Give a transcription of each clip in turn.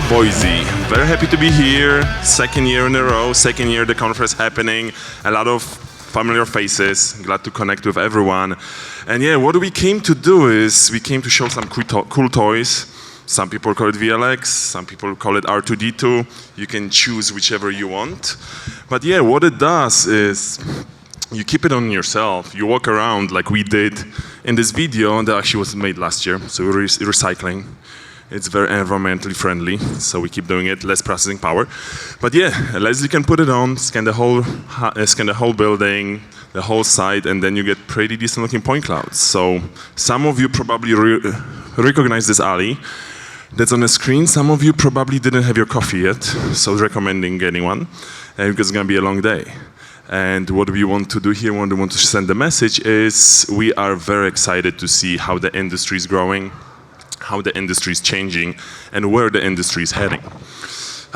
Boise. Very happy to be here. Second year in a row, second year the conference happening. A lot of familiar faces. Glad to connect with everyone. And yeah, what we came to do is we came to show some cool toys. Some people call it VLX, some people call it R2D2. You can choose whichever you want. But yeah, what it does is you keep it on yourself. You walk around like we did in this video that actually was made last year. So we're recycling. It's very environmentally friendly, so we keep doing it, less processing power. But yeah, Leslie can put it on, scan the whole building, the whole site, and then you get pretty decent looking point clouds. So some of you probably recognize this alley that's on the screen. Some of you probably didn't have your coffee yet, so recommending getting one, because it's gonna be a long day. And what we want to do here, what we want to send the message is we are very excited to see how the industry is growing, how the industry is changing, and where the industry is heading.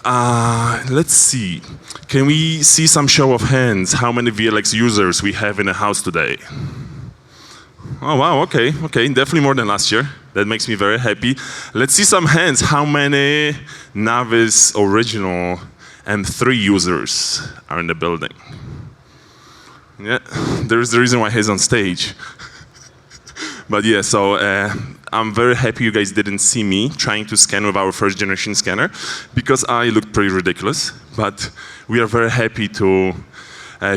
Let's see. Can we see some show of hands? How many VLX users we have in the house today? Oh wow, okay, definitely more than last year. That makes me very happy. Let's see some hands. How many NavVis original M3 users are in the building? Yeah, there's the reason why he's on stage. But yeah, so I'm very happy you guys didn't see me trying to scan with our first generation scanner because I looked pretty ridiculous. But we are very happy to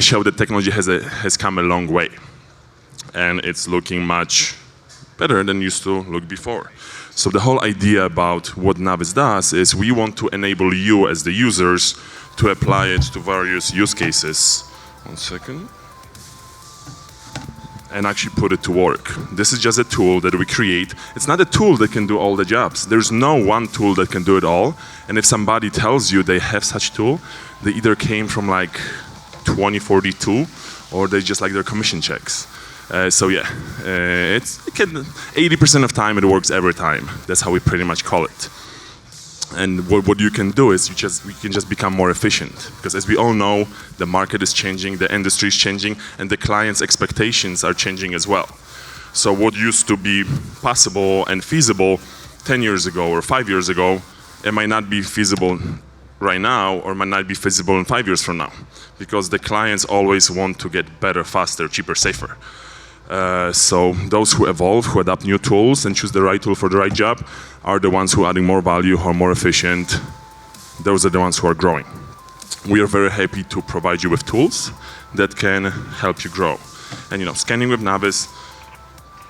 show that technology has come a long way. And it's looking much better than used to look before. So the whole idea about what NavVis does is we want to enable you as the users to apply it to various use cases. 1 second. And actually put it to work. This is just a tool that we create. It's not a tool that can do all the jobs. There's no one tool that can do it all. And if somebody tells you they have such tool, they either came from like 2042 or they just like their commission checks. So yeah, 80% of time it works every time. That's how we pretty much call it. And what you can do is we can just become more efficient. Because as we all know, the market is changing, the industry is changing, and the client's expectations are changing as well. So what used to be possible and feasible 10 years ago or 5 years ago, it might not be feasible right now or might not be feasible in 5 years from now. Because the clients always want to get better, faster, cheaper, safer. So those who evolve, who adopt new tools and choose the right tool for the right job are the ones who are adding more value, who are more efficient. Those are the ones who are growing. We are very happy to provide you with tools that can help you grow. And scanning with NavVis,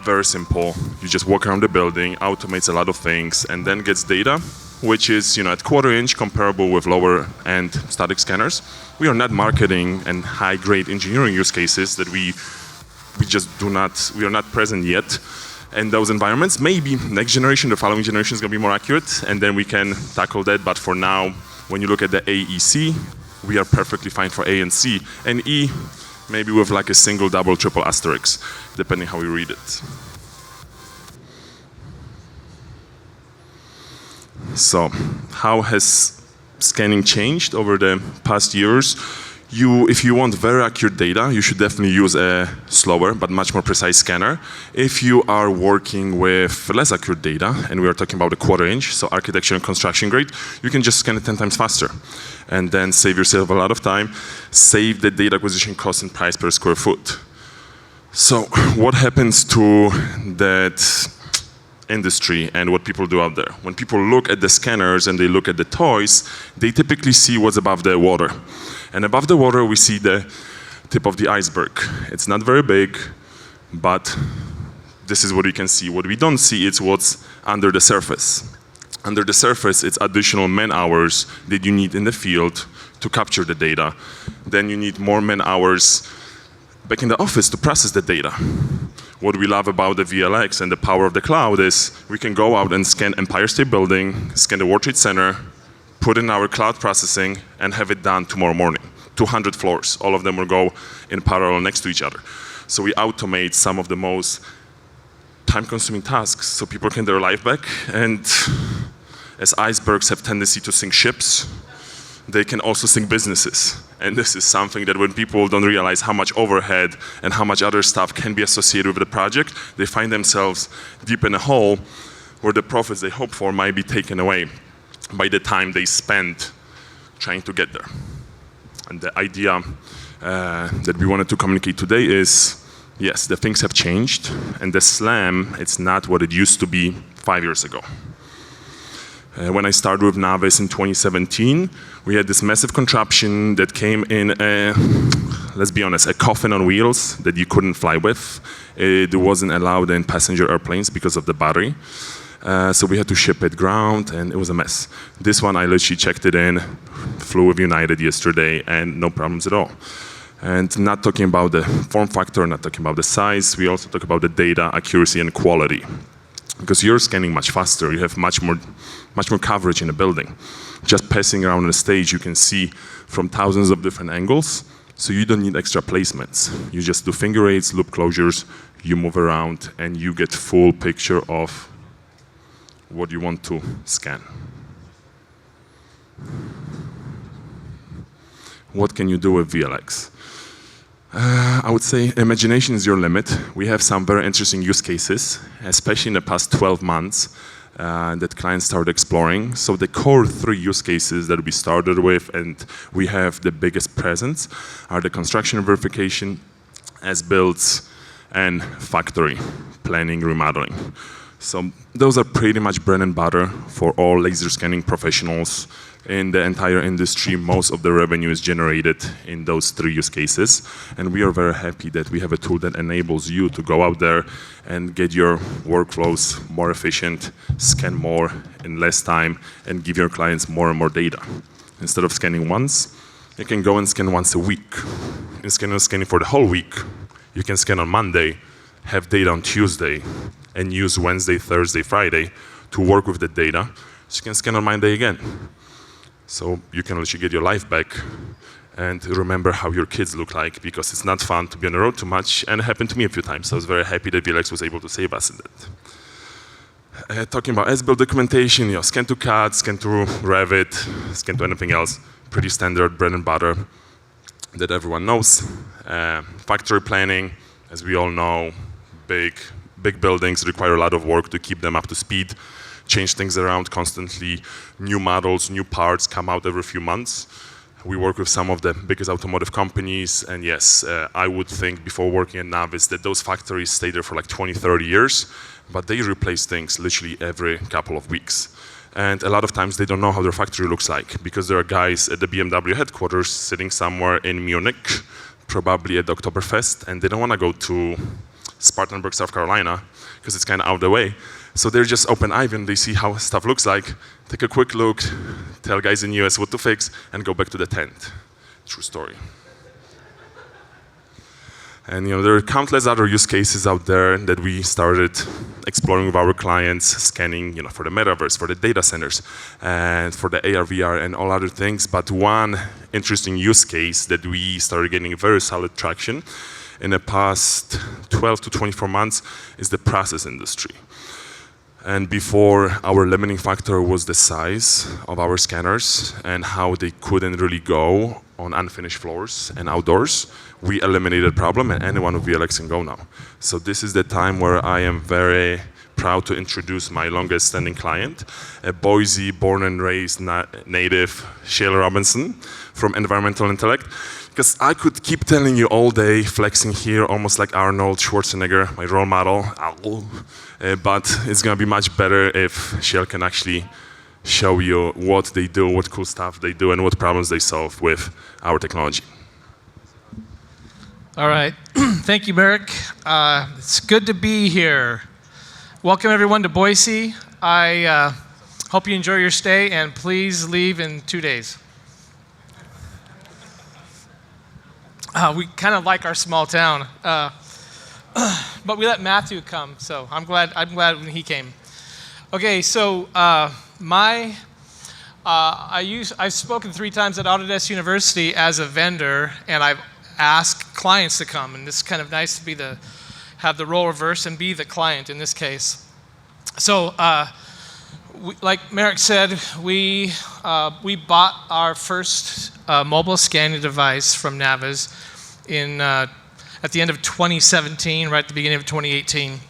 very simple. You just walk around the building, automates a lot of things, and then gets data, which is at quarter-inch comparable with lower-end static scanners. We are not marketing and high-grade engineering use cases that we are not present yet in those environments. Maybe next generation, the following generation is going to be more accurate, and then we can tackle that. But for now, when you look at the AEC, we are perfectly fine for A and C, and E, maybe with like a single, double, triple asterisk, depending how we read it. So, how has scanning changed over the past years? If you want very accurate data, you should definitely use a slower but much more precise scanner. If you are working with less accurate data, and we are talking about a quarter-inch, so architecture and construction grade, you can just scan it 10 times faster and then save yourself a lot of time, save the data acquisition cost and price per square foot. So what happens to that industry and what people do out there? When people look at the scanners and they look at the toys, they typically see what's above the water. And above the water, we see the tip of the iceberg. It's not very big, but this is what you can see. What we don't see is what's under the surface. Under the surface, it's additional man hours that you need in the field to capture the data. Then you need more man hours back in the office to process the data. What we love about the VLX and the power of the cloud is we can go out and scan Empire State Building, scan the World Trade Center, put in our cloud processing, and have it done tomorrow morning. 200 floors, all of them will go in parallel next to each other. So we automate some of the most time-consuming tasks so people can get their life back. And as icebergs have tendency to sink ships, they can also sink businesses. And this is something that when people don't realize how much overhead and how much other stuff can be associated with the project, they find themselves deep in a hole where the profits they hope for might be taken away by the time they spend trying to get there. And the idea that we wanted to communicate today is, yes, the things have changed, and the SLAM, it's not what it used to be 5 years ago. When I started with NavVis in 2017, we had this massive contraption that came in let's be honest, a coffin on wheels that you couldn't fly with. It wasn't allowed in passenger airplanes because of the battery. So we had to ship it ground, and it was a mess. This one, I literally checked it in, flew with United yesterday, and no problems at all. And not talking about the form factor, not talking about the size, we also talk about the data, accuracy, and quality. Because you're scanning much faster, you have much more coverage in a building. Just passing around on the stage, you can see from thousands of different angles, so you don't need extra placements. You just do finger aids, loop closures, you move around, and you get full picture of what you want to scan. What can you do with VLX? I would say imagination is your limit. We have some very interesting use cases, especially in the past 12 months, that clients started exploring. So the core 3 use cases that we started with, and we have the biggest presence, are the construction verification, as-builds, and factory planning, remodeling. So those are pretty much bread and butter for all laser scanning professionals in the entire industry. Most of the revenue is generated in those 3 use cases. And we are very happy that we have a tool that enables you to go out there and get your workflows more efficient, scan more in less time, and give your clients more and more data. Instead of scanning once, you can go and scan once a week. Instead of scanning for the whole week, you can scan on Monday, have data on Tuesday, and use Wednesday, Thursday, Friday to work with the data, so you can scan on Monday again. So you can actually get your life back and remember how your kids look like, because it's not fun to be on the road too much, and it happened to me a few times. So I was very happy that VLX was able to save us in that. Talking about as-built documentation, scan to CAD, scan to Revit, scan to anything else, pretty standard bread and butter that everyone knows. Factory planning, as we all know, big buildings require a lot of work to keep them up to speed, change things around constantly. New models, new parts come out every few months. We work with some of the biggest automotive companies, and yes, I would think before working at NavVis that those factories stay there for like 20, 30 years, but they replace things literally every couple of weeks. And a lot of times they don't know how their factory looks like, because there are guys at the BMW headquarters sitting somewhere in Munich, probably at Oktoberfest, and they don't want to go to Spartanburg, South Carolina, because it's kind of out of the way. So they're just open-eyed and they see how stuff looks like, take a quick look, tell guys in the US what to fix, and go back to the tent. True story. And there are countless other use cases out there that we started exploring with our clients, scanning for the metaverse, for the data centers, and for the AR, VR, and all other things. But one interesting use case that we started getting very solid traction in the past 12 to 24 months is the process industry. And before, our limiting factor was the size of our scanners and how they couldn't really go on unfinished floors and outdoors. We eliminated the problem, and anyone with VLX can go now. So this is the time where I am very proud to introduce my longest standing client, a Boise born and raised native, Sheila Robinson from Environmental Intellect. Because I could keep telling you all day, flexing here, almost like Arnold Schwarzenegger, my role model, but it's going to be much better if Sheila can actually show you what they do, what cool stuff they do, and what problems they solve with our technology. All right. Thank you, Marek. It's good to be here. Welcome, everyone, to Boise. I hope you enjoy your stay, and please leave in 2 days. We kind of like our small town, but we let Matthew come, so I'm glad when he came. Okay, so I've spoken 3 times at Autodesk University as a vendor, and I've asked clients to come, and it's kind of nice to have the role reversed and be the client in this case. So, like Marek said, we bought our first mobile scanning device from NavVis at the end of 2017, right at the beginning of 2018.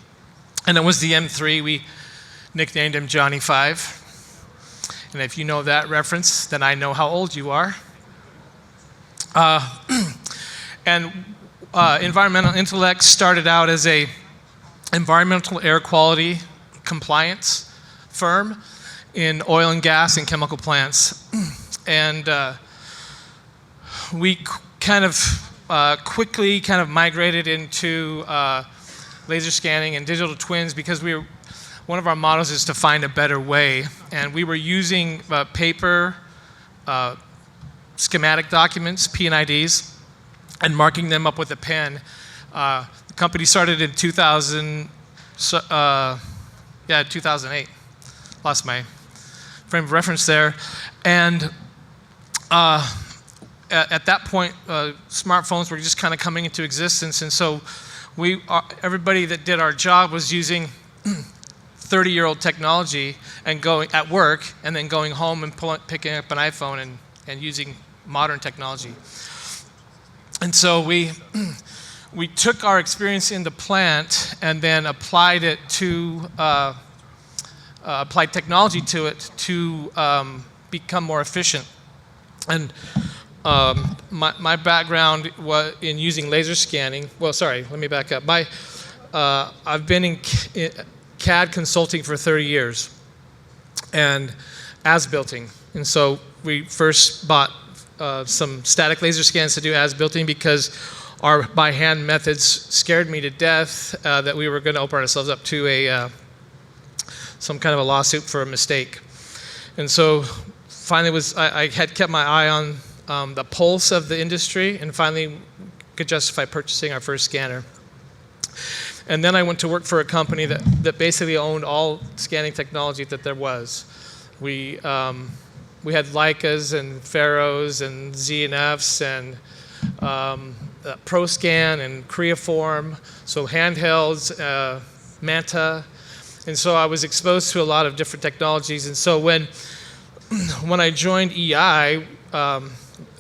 And it was the M3. We nicknamed him Johnny 5. And if you know that reference, then I know how old you are. And Environmental Intellect started out as a environmental air quality compliance firm in oil and gas and chemical plants. And we kind of quickly kind of migrated into laser scanning and digital twins because one of our models is to find a better way. And we were using paper schematic documents, P&IDs, and marking them up with a pen. The company started in 2008. Lost my frame of reference there. And at that point, smartphones were just kind of coming into existence. And so everybody that did our job was using 30-year-old technology and going at work and then going home and picking up an iPhone and using modern technology. And so we took our experience in the plant and then applied it to applied technology to it to become more efficient. And my background was in using laser scanning. Well, sorry, let me back up. I've been in CAD consulting for 30 years and as-builting. And so we first bought some static laser scans to do as-builting because our by-hand methods scared me to death that we were going to open ourselves up to some kind of a lawsuit for a mistake. And so finally I had kept my eye on the pulse of the industry and finally could justify purchasing our first scanner. And then I went to work for a company that basically owned all scanning technology that there was. We had Leicas and Ferros and Z&Fs and ProScan and Creaform, so handhelds, Manta. And so I was exposed to a lot of different technologies. And so when I joined EI,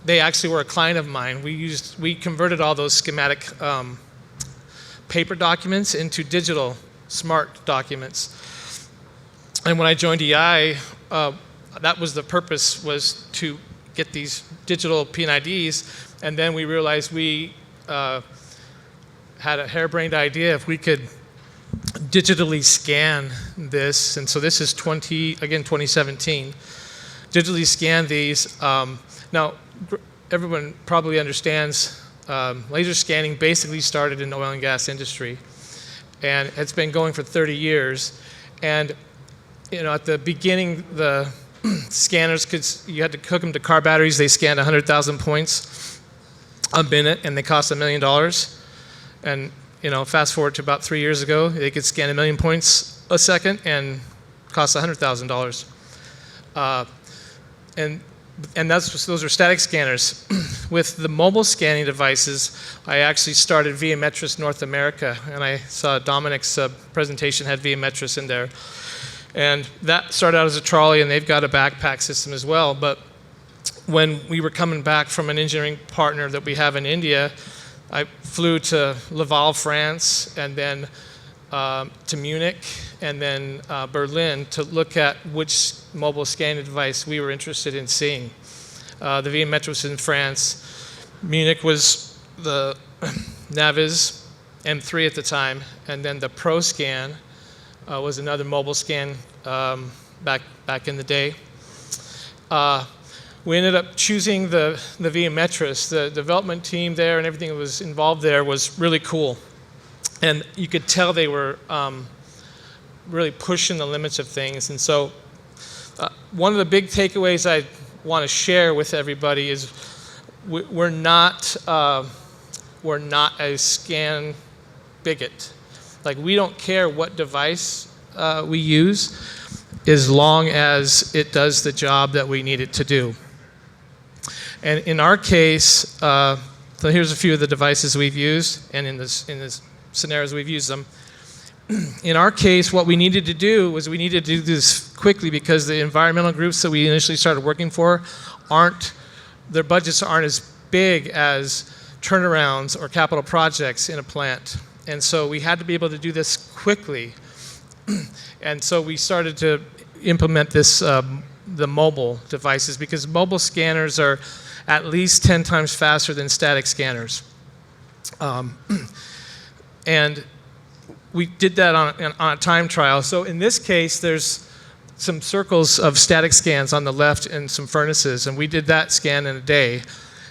they actually were a client of mine. We converted all those schematic paper documents into digital smart documents. And when I joined EI, that was the purpose, was to get these digital P&IDs, and then we realized we had a harebrained idea if we could digitally scan this, and so this is 2017. Digitally scan these. Now, everyone probably understands laser scanning basically started in the oil and gas industry, and it's been going for 30 years. And at the beginning, the scanners you had to hook them to car batteries. They scanned 100,000 points a minute, and they cost $1 million. And fast forward to about 3 years ago, they could scan 1 million points a second and cost $100,000. And those are static scanners. With the mobile scanning devices, I actually started Viametris North America, and I saw Dominic's presentation had Viametris in there. And that started out as a trolley, and they've got a backpack system as well. But when we were coming back from an engineering partner that we have in India, I flew to Laval, France, and then to Munich, and then Berlin to look at which mobile scanning device we were interested in seeing. The Viametris in France. Munich was the NavVis M3 at the time, and then the ProScan was another mobile scan back in the day. We ended up choosing the Viametris. The development team there and everything that was involved there was really cool. And you could tell they were really pushing the limits of things. And so one of the big takeaways I want to share with everybody is we're not a scan bigot. Like, we don't care what device we use as long as it does the job that we need it to do. And in our case, so here's a few of the devices we've used, and in this scenarios we've used them. In our case, what we needed to do was we needed to do this quickly because the environmental groups that we initially started working for their budgets aren't as big as turnarounds or capital projects in a plant. And so we had to be able to do this quickly. And so we started to implement this the mobile devices, because mobile scanners are at least 10 times faster than static scanners. And we did that on a time trial. So in this case, there's some circles of static scans on the left and some furnaces, and we did that scan in a day.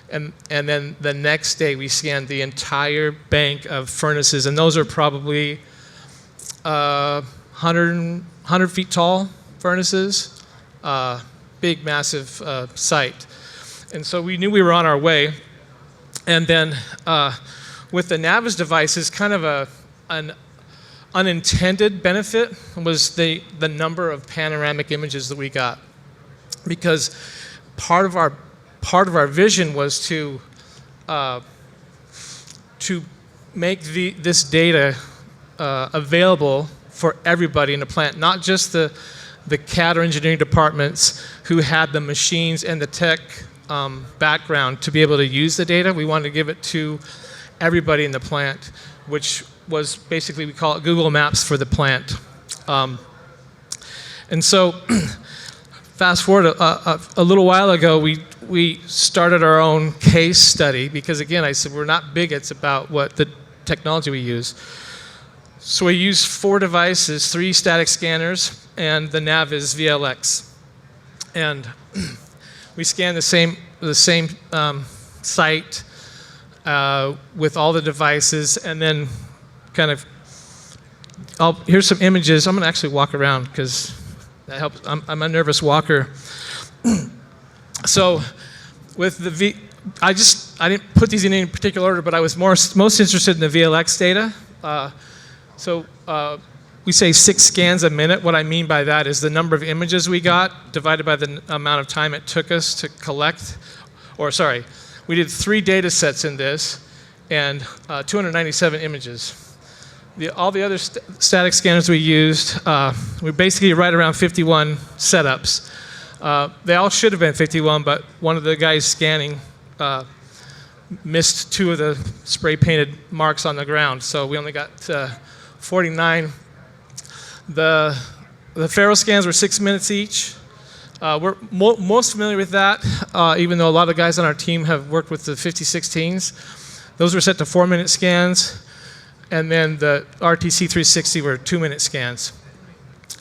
And then the next day, we scanned the entire bank of furnaces, and those are probably 100 feet tall furnaces, big, massive site. And so we knew we were on our way. And then with the NavVis devices, kind of an unintended benefit was the number of panoramic images that we got, because part of our vision was to make this data available for everybody in the plant, not just the CAD or engineering departments who had the machines and the tech background to be able to use the data. We wanted to give it to everybody in the plant, which was basically, we call it Google Maps for the plant. And so fast forward a little while ago, we started our own case study, because again, I said we're not bigots about what the technology we use. So we used 4 devices, 3 static scanners, and the NavVis VLX. And we scanned the same site with all the devices, and then kind of, here's some images. I'm going to actually walk around because that helps. I'm a nervous walker. So with the I didn't put these in any particular order, but I was most interested in the VLX data. We say 6 scans a minute. What I mean by that is the number of images we got divided by the amount of time it took us to collect, we did 3 data sets in this and 297 images. All the other static scanners we used, we're basically right around 51 setups. They all should have been 51, but one of the guys scanning missed 2 of the spray painted marks on the ground, so we only got 49. The Faro scans were 6 minutes each. We're most familiar with that, even though a lot of guys on our team have worked with the 5016s. Those were set to 4-minute scans, and then the RTC 360 were 2-minute scans.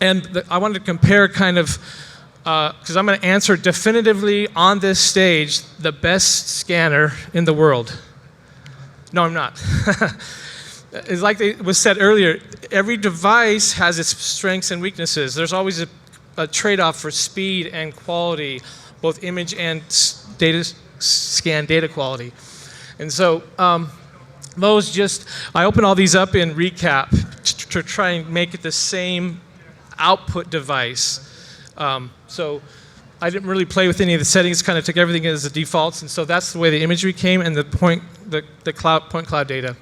And I wanted to compare kind of, because I'm going to answer definitively on this stage the best scanner in the world. No, I'm not. It's like it was said earlier, every device has its strengths and weaknesses. There's always a trade-off for speed and quality, both image and scan data quality. And so I open all these up in recap to try and make it the same output device. So I didn't really play with any of the settings, kind of took everything as the defaults, and so that's the way the imagery came and the point cloud data.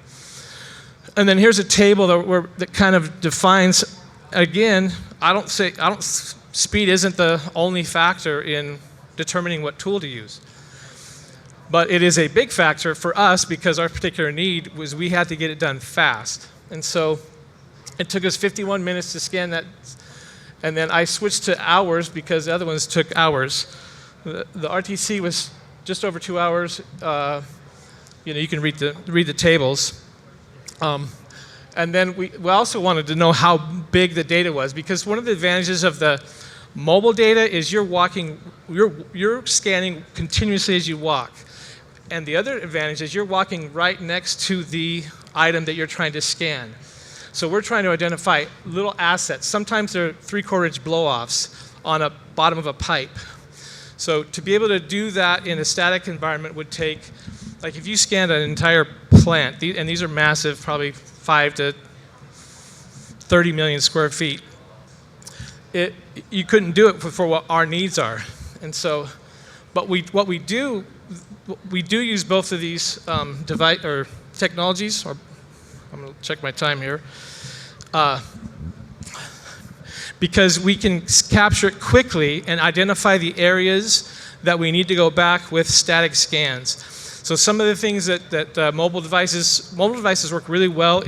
And then here's a table that kind of defines, again, speed isn't the only factor in determining what tool to use. But it is a big factor for us because our particular need was we had to get it done fast. And so it took us 51 minutes to scan that. And then I switched to hours because the other ones took hours. The RTC was just over 2 hours. You can read the tables. And then we also wanted to know how big the data was, because one of the advantages of the mobile data is you're scanning continuously as you walk. And the other advantage is you're walking right next to the item that you're trying to scan. So we're trying to identify little assets. Sometimes they're 3/4 inch blow-offs on a bottom of a pipe. So to be able to do that in a static environment would take, like if you scanned an entire plant, and these are massive, probably 5 to 30 million square feet, you couldn't do it for what our needs are. And so, but what we do use both of these technologies, or I'm going to check my time here, because we can capture it quickly and identify the areas that we need to go back with static scans. So some of the things that mobile devices work really well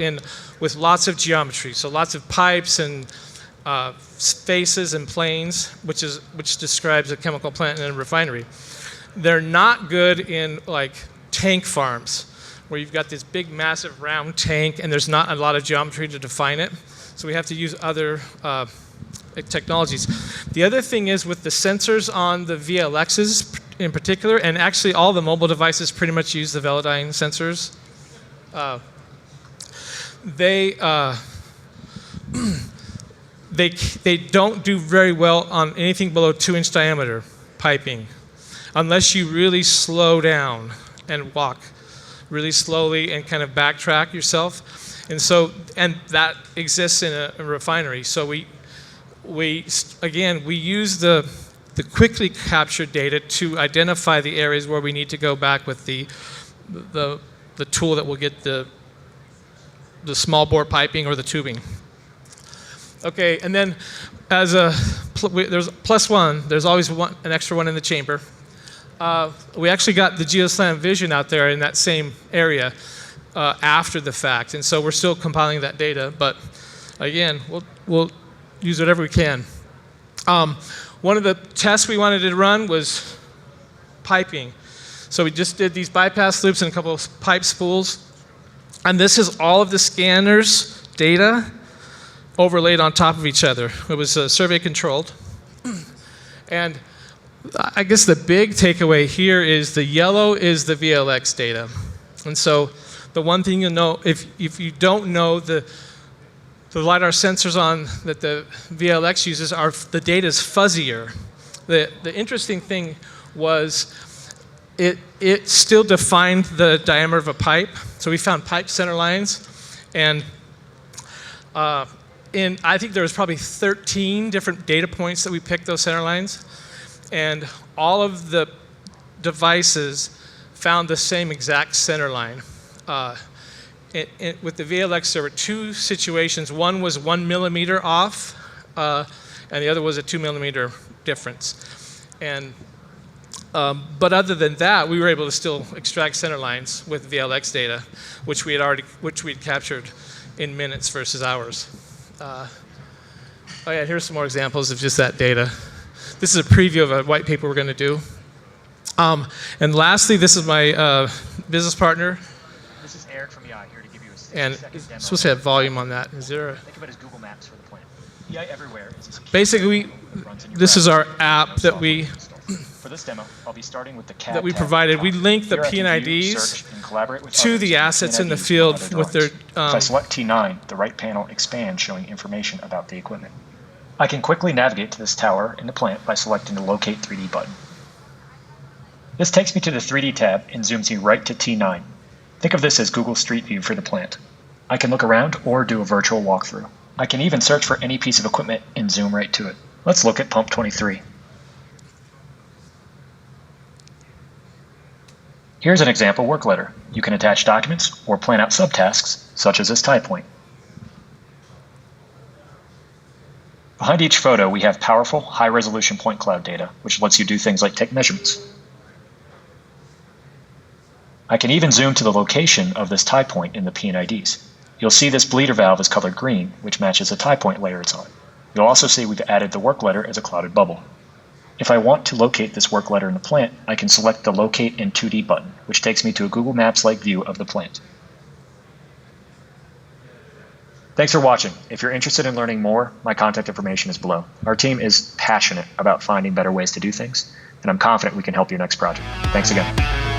with lots of geometry, so lots of pipes and faces and planes, which describes a chemical plant in a refinery. They're not good in like tank farms, where you've got this big, massive, round tank, and there's not a lot of geometry to define it. So we have to use other technologies. The other thing is with the sensors on the VLXs in particular, and actually all the mobile devices pretty much use the Velodyne sensors. They don't do very well on anything below 2-inch diameter piping, unless you really slow down and walk really slowly and kind of backtrack yourself. And that exists in a refinery. So we use the quickly captured data to identify the areas where we need to go back with the tool that will get the small bore piping or the tubing. Okay, and then there's +1. There's always an extra one in the chamber. We actually got the geoslant vision out there in that same area after the fact, and so we're still compiling that data. But again, we'll use whatever we can. One of the tests we wanted to run was piping. So we just did these bypass loops and a couple of pipe spools. And this is all of the scanners' data overlaid on top of each other. It was survey controlled. And I guess the big takeaway here is the yellow is the VLX data. And so the one thing you'll know, if you don't know the LiDAR sensors that the VLX uses, the data is fuzzier. The interesting thing was it still defined the diameter of a pipe. So we found pipe center lines, and I think there was probably 13 different data points that we picked those center lines, and all of the devices found the same exact center line. With the VLX, there were 2 situations. One was 1 millimeter off, and the other was a 2 millimeter difference. But other than that, we were able to still extract center lines with VLX data, which we had captured in minutes versus hours. Oh yeah, here's some more examples of just that data. This is a preview of a white paper we're going to do. And lastly, this is my business partner. This is Eric from EI, here to give you a And second demo. it's supposed to have volume on that. Is there Think of it as Google Maps for the plant. EI Everywhere is a secure basically, that runs in your this is browser. our app No that software we installed. For this demo, I'll be starting with the CAD that we tab provided. at the We top. linked the Here I can view, P&IDs search, and collaborate with to others the with assets in the P&IDs field and other with their. drawings. If I select T9, the right panel expands, showing information about the equipment. I can quickly navigate to this tower in the plant by selecting the Locate 3D button. This takes me to the 3D tab and zooms me right to T9. Think of this as Google Street View for the plant. I can look around or do a virtual walkthrough. I can even search for any piece of equipment and zoom right to it. Let's look at pump 23. Here's an example work letter. You can attach documents or plan out subtasks, such as this tie point. Behind each photo, we have powerful, high-resolution point cloud data, which lets you do things like take measurements. I can even zoom to the location of this tie point in the P&IDs. You'll see this bleeder valve is colored green, which matches the tie point layer it's on. You'll also see we've added the work letter as a clouded bubble. If I want to locate this work letter in the plant, I can select the Locate in 2D button, which takes me to a Google Maps-like view of the plant. Thanks for watching. If you're interested in learning more, my contact information is below. Our team is passionate about finding better ways to do things, and I'm confident we can help your next project. Thanks again.